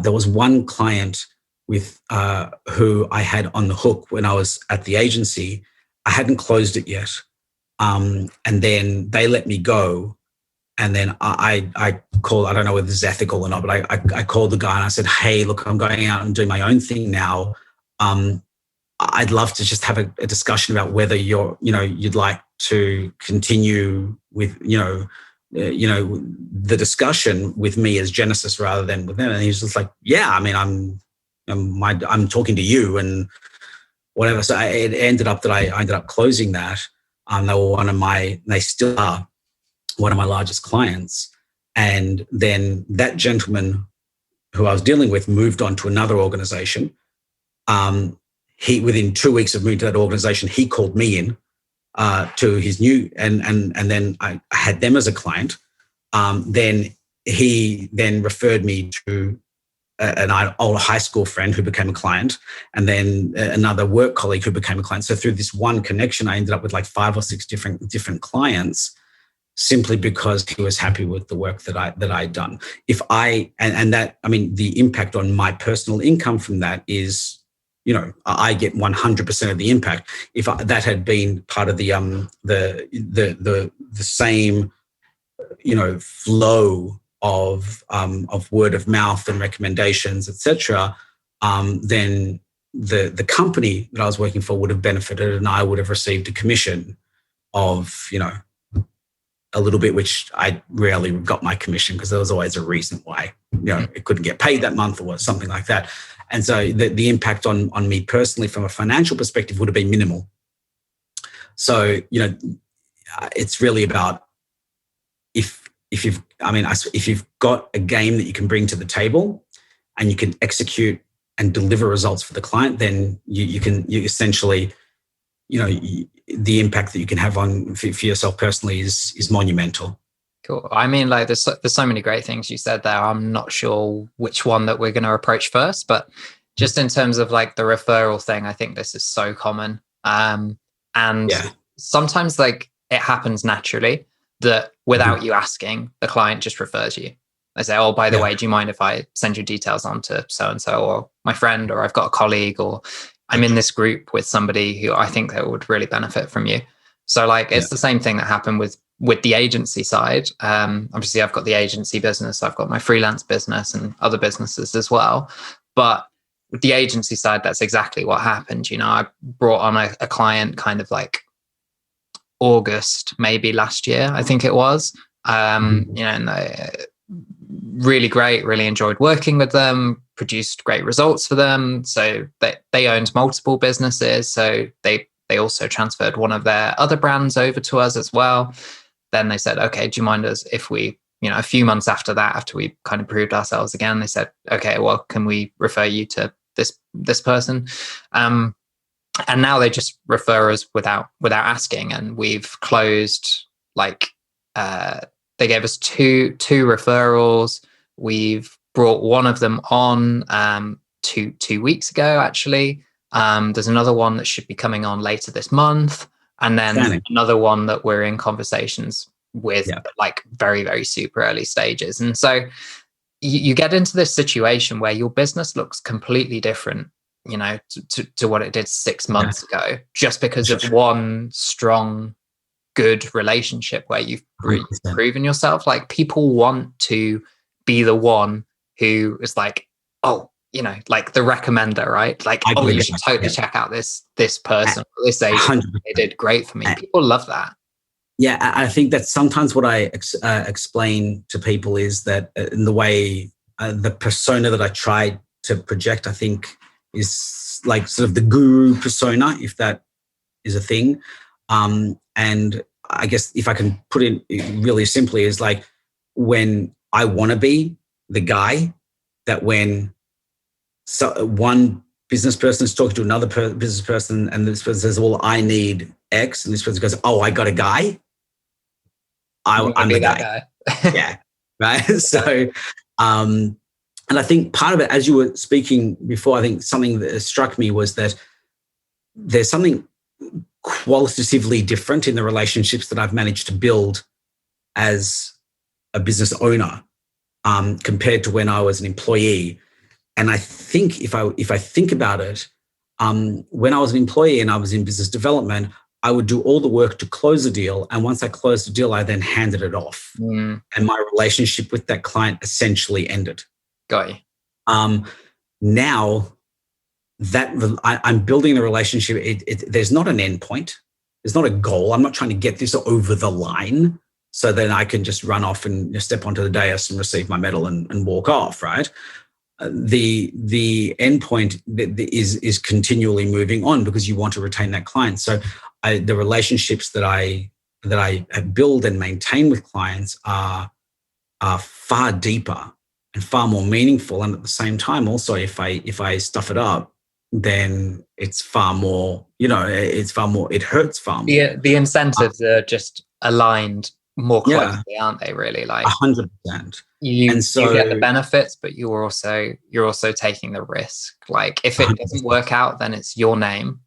there was one client with who I had on the hook when I was at the agency. I hadn't closed it yet. And then they let me go. And then I called, I don't know whether this is ethical or not, but I called the guy and I said, hey, look, I'm going out and doing my own thing now. I'd love to just have a discussion about whether you'd like to continue with, the discussion with me as Genesis rather than with them. And he's just like, yeah, I mean, I'm talking to you and whatever. So it ended up that I ended up closing that. They still are one of my largest clients. And then that gentleman who I was dealing with moved on to another organization. He, within 2 weeks of moving to that organization, he called me in to his new, and then I had them as a client. Then he then referred me to an old high school friend who became a client, and then another work colleague who became a client. So through this one connection, I ended up with like 5 or 6 different clients, simply because he was happy with the work that I'd done. The impact on my personal income from that is, I get 100% of the impact. If that had been part of the same, flow of word of mouth and recommendations, etc., then the company that I was working for would have benefited, and I would have received a commission of, a little bit, which I rarely got my commission because there was always a reason why, it couldn't get paid that month or something like that. And so the impact on me personally from a financial perspective would have been minimal. So, it's really about if you've got a game that you can bring to the table and you can execute and deliver results for the client, then you essentially, the impact that you can have on for yourself personally is monumental. Cool. I mean, like there's so many great things you said there. I'm not sure which one that we're going to approach first, but just in terms of like the referral thing, I think this is so common. And sometimes like it happens naturally that without you asking, the client just refers you. They say, oh, by the way, do you mind if I send your details on to so-and-so, or my friend, or I've got a colleague, or I'm in this group with somebody who I think that would really benefit from you. So like, it's the same thing that happened with the agency side. Obviously I've got the agency business, I've got my freelance business and other businesses as well. But with the agency side, that's exactly what happened. I brought on a client kind of like August, maybe last year, I think it was, and they, really great, really enjoyed working with them, produced great results for them. So they owned multiple businesses. So they also transferred one of their other brands over to us as well. Then they said, okay, do you mind us if we, a few months after that, after we kind of proved ourselves again, they said, okay, well, can we refer you to this person? And now they just refer us without asking. And we've closed they gave us two referrals. We've brought one of them on two weeks ago, actually. There's another one that should be coming on later this month. And then another one that we're in conversations with, like very, very super early stages. And so you get into this situation where your business looks completely different, you know, to what it did 6 months ago, just because of one strong, good relationship where you've proven yourself. Like, people want to be the one who is like, oh, you know, like the recommender, right? Like, oh, you should totally check out this person, this agent. They did great for me. People love that. Yeah, I think that's sometimes what I explain to people is that in the way the persona that I try to project, I think, is like sort of the guru persona, if that is a thing. And I guess if I can put it really simply, is like when I want to be the guy that when one business person is talking to another business person and this person says, well, I need X, and this person goes, oh, I got a guy. I'm the guy. Yeah. Right. So, and I think part of it, as you were speaking before, I think something that struck me was that there's something qualitatively different in the relationships that I've managed to build as a business owner compared to when I was an employee. And I think if I think about it, when I was an employee and I was in business development, I would do all the work to close a deal. And once I closed the deal, I then handed it off. And my relationship with that client essentially ended. Got you. Now that I'm building the relationship, there's not an end point. There's not a goal. I'm not trying to get this over the line so then I can just run off and step onto the dais and receive my medal and walk off, right? The end point is continually moving on because you want to retain that client. So the relationships that I build and maintain with clients are far deeper and far more meaningful. And at the same time, also, if I stuff it up, then it's far more, it hurts far more. The incentives are just aligned more closely, aren't they? Really, like 100%. You get the benefits, but you're also taking the risk. Like, if it doesn't work out, then it's your name.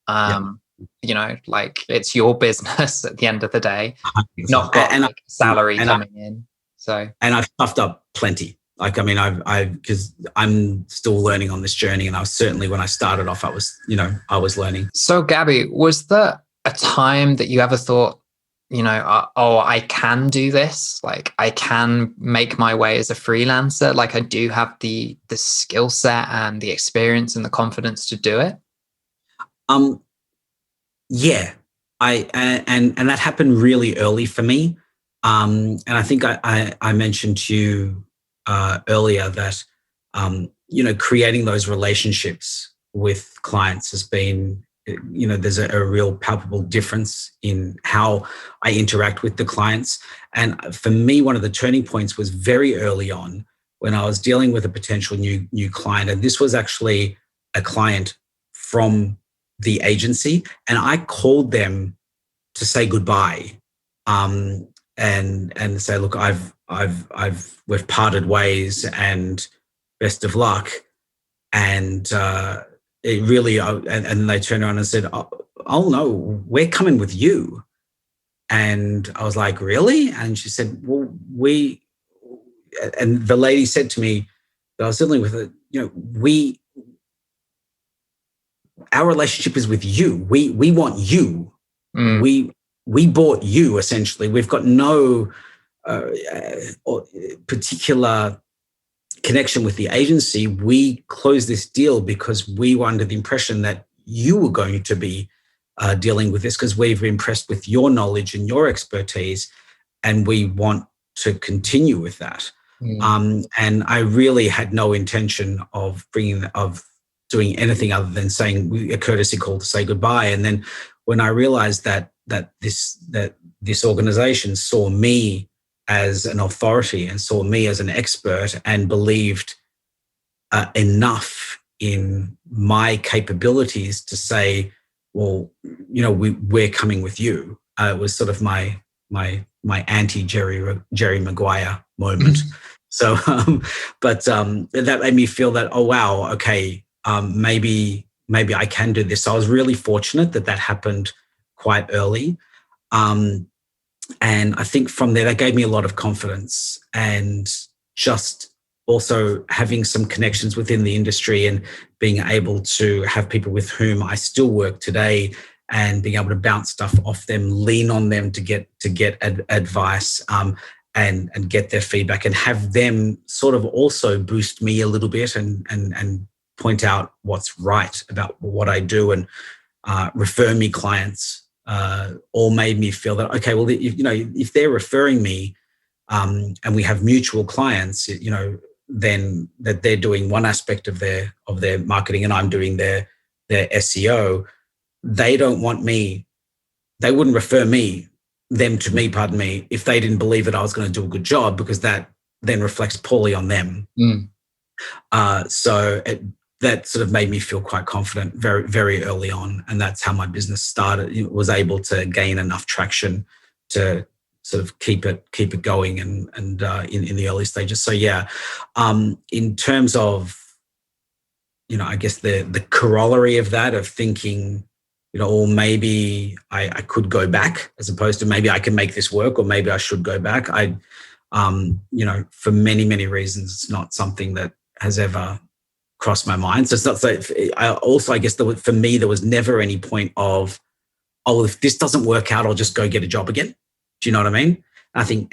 Like, it's your business at the end of the day. You've not got salary coming in. So, and I've stuffed up plenty. Like, I mean, because I'm still learning on this journey, and I was certainly, when I started off, I was learning. So, Gaby, was there a time that you ever thought, I can do this? Like, I can make my way as a freelancer. Like, I do have the skill set and the experience and the confidence to do it. Yeah, and that happened really early for me. And I think I mentioned to you earlier that creating those relationships with clients has been, there's a real palpable difference in how I interact with the clients. And for me, one of the turning points was very early on when I was dealing with a potential new client. And this was actually a client from the agency. And I called them to say goodbye and say, look, we've parted ways and best of luck. And it really, and they turned around and said, oh no, we're coming with you. And I was like, really? And she said, well, and the lady said to me that I was dealing with it, our relationship is with you. We want you. We bought you, essentially. We've got no particular connection with the agency. We closed this deal because we were under the impression that you were going to be dealing with this because we've been impressed with your knowledge and your expertise, and we want to continue with that. And I really had no intention of doing anything other than saying a courtesy call to say goodbye. And then when I realized that this organization saw me as an authority and saw me as an expert and believed enough in my capabilities to say, well, we're coming with you. It was sort of my anti Jerry Maguire moment. So, but that made me feel that, oh, wow, okay, maybe I can do this. So I was really fortunate that happened quite early. And I think from there, that gave me a lot of confidence, and just also having some connections within the industry and being able to have people with whom I still work today, and being able to bounce stuff off them, lean on them to get advice, and get their feedback, and have them sort of also boost me a little bit, and point out what's right about what I do, and refer me clients, all made me feel that, okay, well, if they're referring me, and we have mutual clients, then that they're doing one aspect of their marketing, and I'm doing their SEO. They don't want me. They wouldn't refer them to me, pardon me, if they didn't believe that I was going to do a good job, because that then reflects poorly on them. So that sort of made me feel quite confident very, very early on. And that's how my business started. It was able to gain enough traction to sort of keep it going, and in the early stages. So yeah, in terms of, I guess the corollary of that, of thinking, or maybe I could go back, as opposed to maybe I can make this work, or maybe I should go back. For many, many reasons, it's not something that has ever crossed my mind. So it's not so. I guess for me, there was never any point of, oh, if this doesn't work out, I'll just go get a job again. Do you know what I mean? I think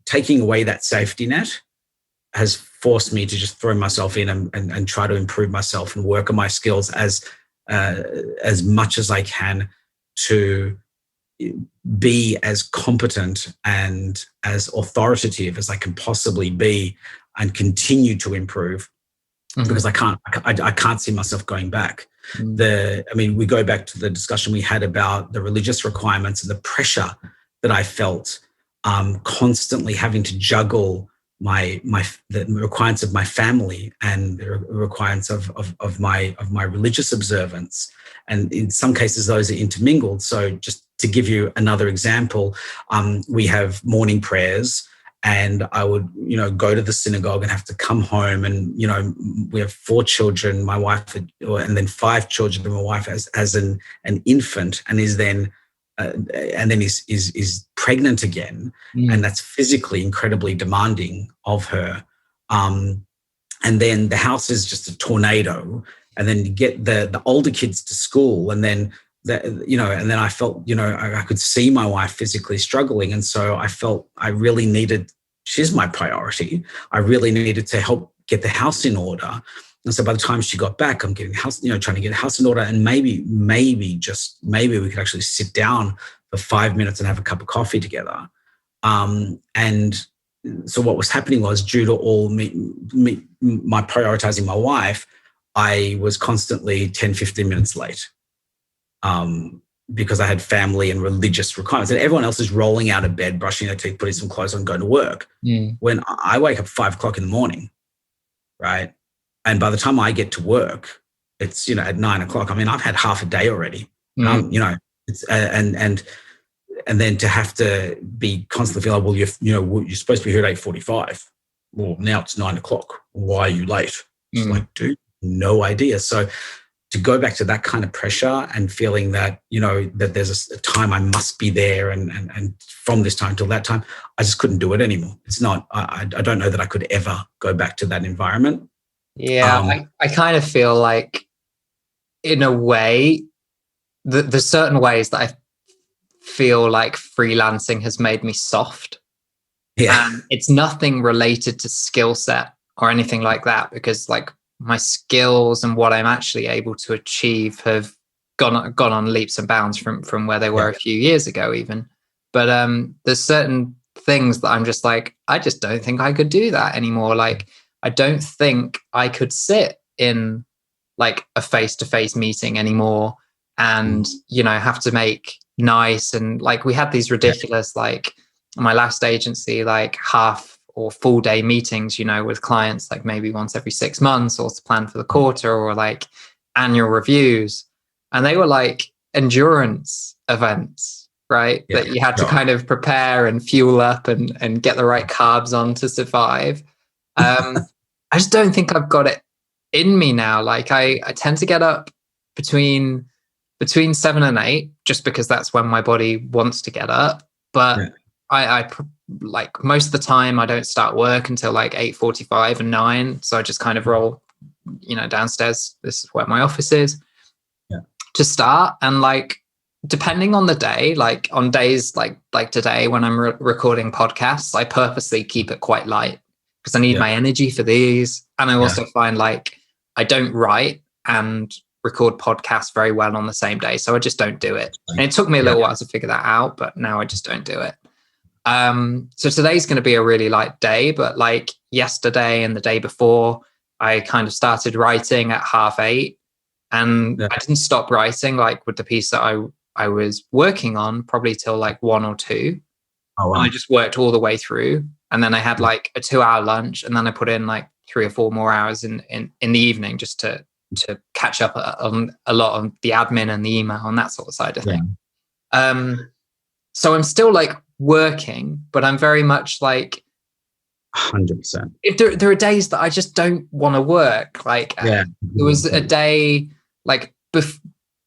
taking away that safety net has forced me to just throw myself in and try to improve myself and work on my skills as much as I can, to be as competent and as authoritative as I can possibly be, and continue to improve. Because I can't see myself going back. We go back to the discussion we had about the religious requirements and the pressure that I felt, constantly having to juggle the requirements of my family and the requirements of my religious observance. And in some cases, those are intermingled. So just to give you another example, we have morning prayers, and I would, go to the synagogue and have to come home, and, we have 4 children, my wife, and then 5 children, and my wife as an infant, and is then is pregnant again. And that's physically incredibly demanding of her. And then the house is just a tornado, and then you get the older kids to school, and then and then I felt, I could see my wife physically struggling. And so I felt I really needed, she's my priority. I really needed to help get the house in order. And so by the time she got back, I'm getting trying to get the house in order. And maybe we could actually sit down for 5 minutes and have a cup of coffee together. And so what was happening was, due to all my prioritizing my wife, I was constantly 10, 15 minutes late. Because I had family and religious requirements, and everyone else is rolling out of bed, brushing their teeth, putting some clothes on, going to work. When I wake up 5 o'clock in the morning, right? And by the time I get to work, it's, at 9 o'clock. I mean, I've had half a day already. It's, and then to have to be constantly feeling, well, you're supposed to be here at 8:45. Well, now it's 9 o'clock. Why are you late? It's like, dude, no idea. So to go back to that kind of pressure and feeling that, that there's a time I must be there, and from this time till that time, I just couldn't do it anymore. It's not, I don't know that I could ever go back to that environment. Yeah, I kind of feel like, in a way, there's certain ways that I feel like freelancing has made me soft. Yeah. And it's nothing related to skill set or anything like that, because like my skills and what I'm actually able to achieve have gone on leaps and bounds from where they were a few years ago even. But there's certain things that I'm just like, I just don't think I could do that anymore. Like, I don't think I could sit in like a face-to-face meeting anymore and, have to make nice. And like, we had these ridiculous, like my last agency, like half or full day meetings, with clients, like maybe once every 6 months, or to plan for the quarter, or like annual reviews. And they were like endurance events, right? That you had to kind of prepare and fuel up and get the right carbs on to survive. I just don't think I've got it in me now. Like I tend to get up between 7 and 8, just because that's when my body wants to get up. But I like most of the time I don't start work until like 8:45 and 9. So I just kind of roll, downstairs. This is where my office is to start. And like, depending on the day, like on days like today when I'm recording podcasts, I purposely keep it quite light because I need my energy for these. And I also find like I don't write and record podcasts very well on the same day. So I just don't do it. And it took me a little while to figure that out, but now I just don't do it. So today's going to be a really light day, but like yesterday and the day before, I kind of started writing at 8:30, and I didn't stop writing like with the piece that I was working on probably till like 1 or 2. Oh, wow. And I just worked all the way through. And then I had like a 2-hour lunch, and then I put in like 3 or 4 more hours in the evening just to catch up on a lot of the admin and the email and that sort of side of things. So I'm still like working, but I'm very much like 100%. There are days that I just don't want to work. Like there was a day like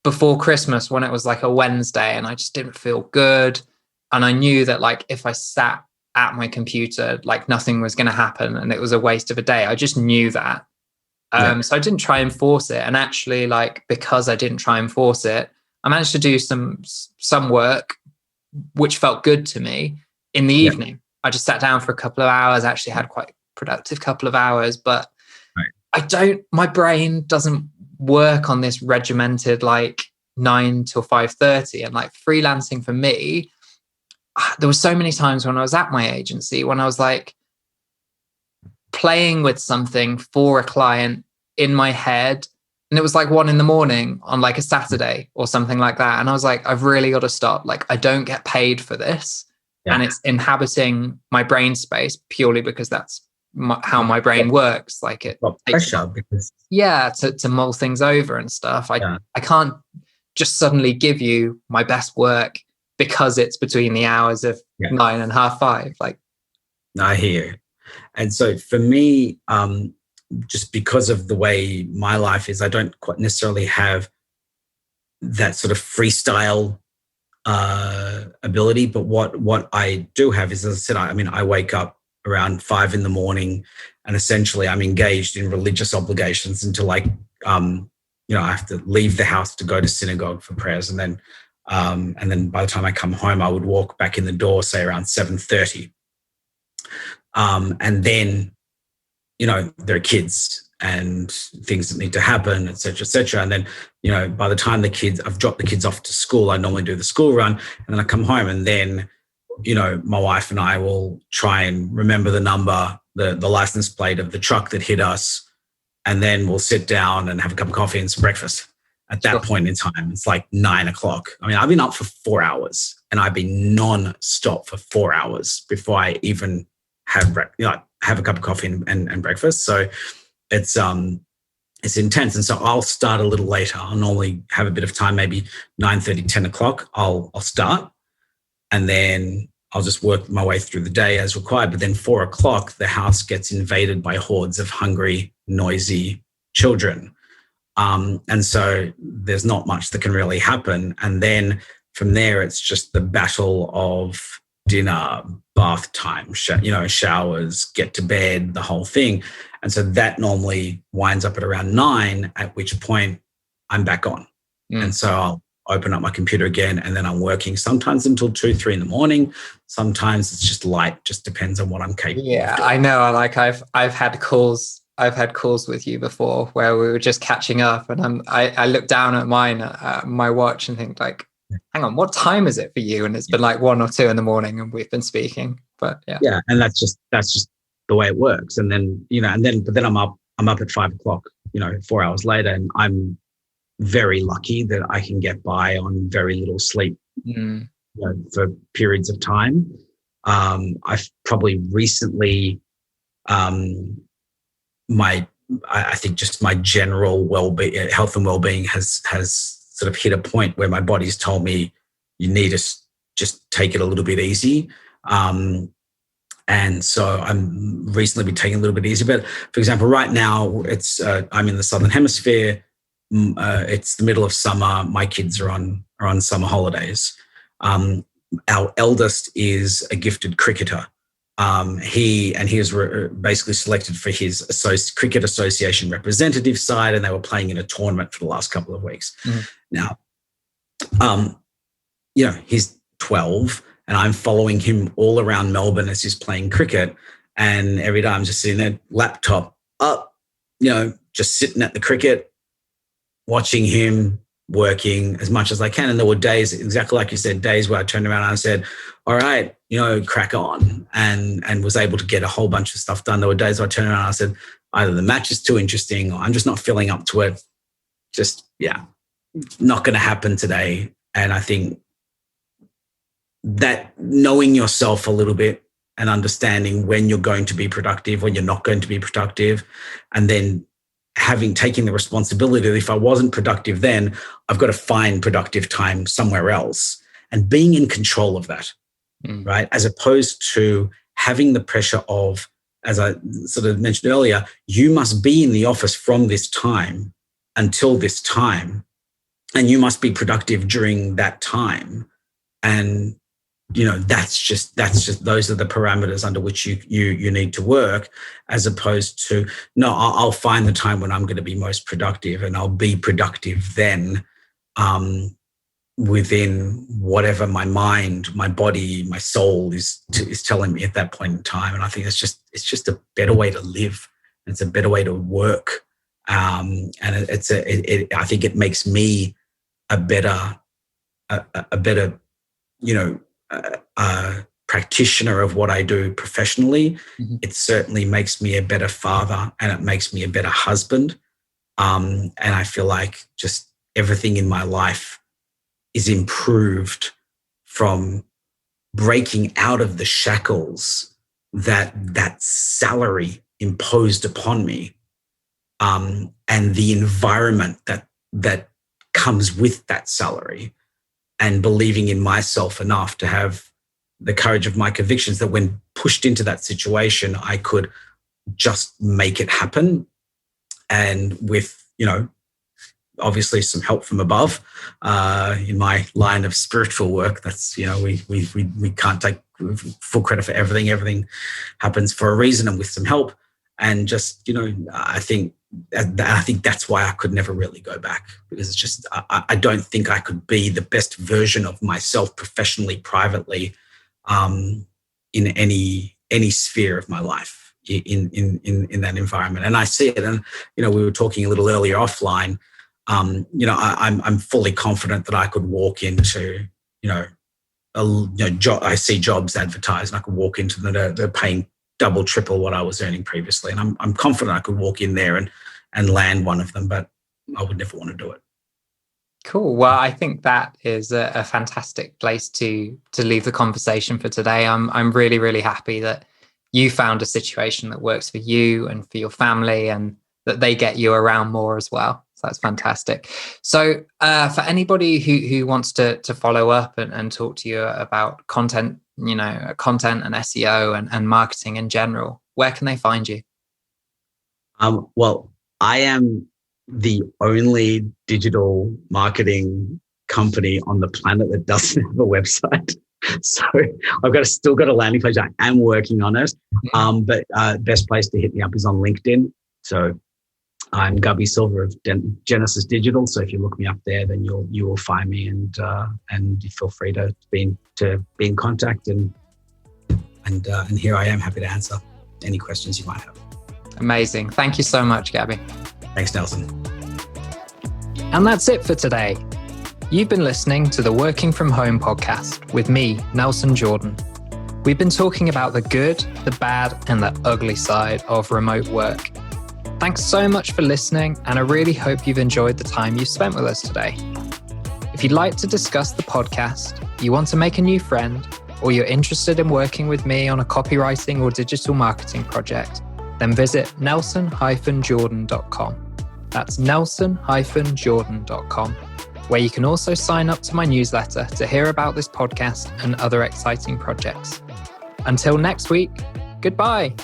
before Christmas when it was like a Wednesday and I just didn't feel good. And I knew that like if I sat at my computer, like nothing was going to happen and it was a waste of a day. I just knew that. So I didn't try and force it. And actually, like, because I didn't try and force it, I managed to do some work which felt good to me in the evening. I just sat down for a couple of hours, actually had quite a productive couple of hours, but my brain doesn't work on this regimented like 9 till 5:30. And like freelancing for me, there were so many times when I was at my agency when I was like playing with something for a client in my head, and it was like 1 a.m. on like a Saturday or something like that. And I was like, I've really got to stop. Like, I don't get paid for this. And it's inhabiting my brain space purely because that's how my brain works. Like it pressure because to mull things over and stuff. I can't just suddenly give you my best work because it's between the hours of 9 and 5:30. Like, I hear you. And so for me, just because of the way my life is, I don't quite necessarily have that sort of freestyle ability. But what I do have is, as I said, I wake up around 5 a.m, and essentially I'm engaged in religious obligations until like, I have to leave the house to go to synagogue for prayers. And then by the time I come home, I would walk back in the door, say around 7:30. And then, there are kids and things that need to happen, et cetera, et cetera. And then, by the time I've dropped the kids off to school, I normally do the school run, and then I come home, and then, my wife and I will try and remember the number, the license plate of the truck that hit us. And then we'll sit down and have a cup of coffee and some breakfast. At that point in time, it's like 9 o'clock. I mean, I've been up for 4 hours, and I've been non-stop for 4 hours before I even have a cup of coffee and breakfast. So it's intense. And so I'll start a little later. I'll normally have a bit of time, maybe 9:30, 10 o'clock. I'll start, and then I'll just work my way through the day as required. But then 4 o'clock, the house gets invaded by hordes of hungry, noisy children. And so there's not much that can really happen. And then from there, it's just the battle of dinner, bath time, showers, get to bed, the whole thing. And so that normally winds up at around 9, at which point I'm back on. And so I'll open up my computer again, and then I'm working sometimes until 2, 3 in the morning. Sometimes it's just light, just depends on what I'm capable of doing. I know. Like I've had calls with you before where we were just catching up, and I look down at my watch and think like, hang on, what time is it for you? And it's been like 1 or 2 in the morning, and we've been speaking. But and that's just the way it works. And then but then I'm up at 5 o'clock, 4 hours later, and I'm very lucky that I can get by on very little sleep for periods of time. I've probably recently I think just my general health and well-being has sort of hit a point where my body's told me you need just take it a little bit easy. And so I'm recently been taking a little bit easy. But for example, right now it's I'm in the Southern Hemisphere. It's the middle of summer. My kids are on summer holidays. Our eldest is a gifted cricketer. He was basically selected for his Cricket Association representative side, and they were playing in a tournament for the last couple of weeks. Now, he's 12, and I'm following him all around Melbourne as he's playing cricket. And every day I'm just sitting there, laptop up, just sitting at the cricket, watching him working as much as I can. And there were days, exactly like you said, days where I turned around and I said, all right, crack on, and was able to get a whole bunch of stuff done. There were days where I turned around and I said, either the match is too interesting or I'm just not feeling up to it. Just, not going to happen today. And I think that knowing yourself a little bit and understanding when you're going to be productive, when you're not going to be productive, and then taking the responsibility that if I wasn't productive then, I've got to find productive time somewhere else, and being in control of that, right? As opposed to having the pressure of, as I sort of mentioned earlier, you must be in the office from this time until this time, and you must be productive during that time. And that's just those are the parameters under which you need to work, as opposed to, no, I'll find the time when I'm going to be most productive, and I'll be productive then, within whatever my mind, my body, my soul is telling me at that point in time. And I think it's just a better way to live. It's a better way to work, and I think it makes me a better practitioner of what I do professionally. It certainly makes me a better father, and it makes me a better husband. And I feel like just everything in my life is improved from breaking out of the shackles that salary imposed upon me, and the environment that comes with that salary, and believing in myself enough to have the courage of my convictions that when pushed into that situation, I could just make it happen. And with, obviously some help from above, in my line of spiritual work, that's, we can't take full credit for everything. Everything happens for a reason, and with some help. And just, I think that's why I could never really go back, because it's just, I don't think I could be the best version of myself professionally, privately, in any sphere of my life, in that environment. And I see it. And, we were talking a little earlier offline, I'm fully confident that I could walk into, I see jobs advertised, and I could walk into them, they're paying double, triple what I was earning previously. And I'm confident I could walk in there and land one of them, but I would never want to do it. Cool. Well, I think that is a fantastic place to leave the conversation for today. I'm really, really happy that you found a situation that works for you and for your family, and that they get you around more as well. So that's fantastic. So for anybody who wants to follow up and talk to you about content, content and SEO and marketing in general, where can they find you? Well, I am the only digital marketing company on the planet that doesn't have a website. So I've still got a landing page. I am working on it. But best place to hit me up is on LinkedIn. So I'm Gaby Silver of Genesis Digital. So if you look me up there, then you will find me, and you feel free to be in contact. And here I am, happy to answer any questions you might have. Amazing. Thank you so much, Gaby. Thanks, Nelson. And that's it for today. You've been listening to the Working From Home podcast with me, Nelson Jordan. We've been talking about the good, the bad, and the ugly side of remote work. Thanks so much for listening, and I really hope you've enjoyed the time you've spent with us today. If you'd like to discuss the podcast, you want to make a new friend, or you're interested in working with me on a copywriting or digital marketing project, then visit nelson-jordan.com. That's nelson-jordan.com. where you can also sign up to my newsletter to hear about this podcast and other exciting projects. Until next week, goodbye.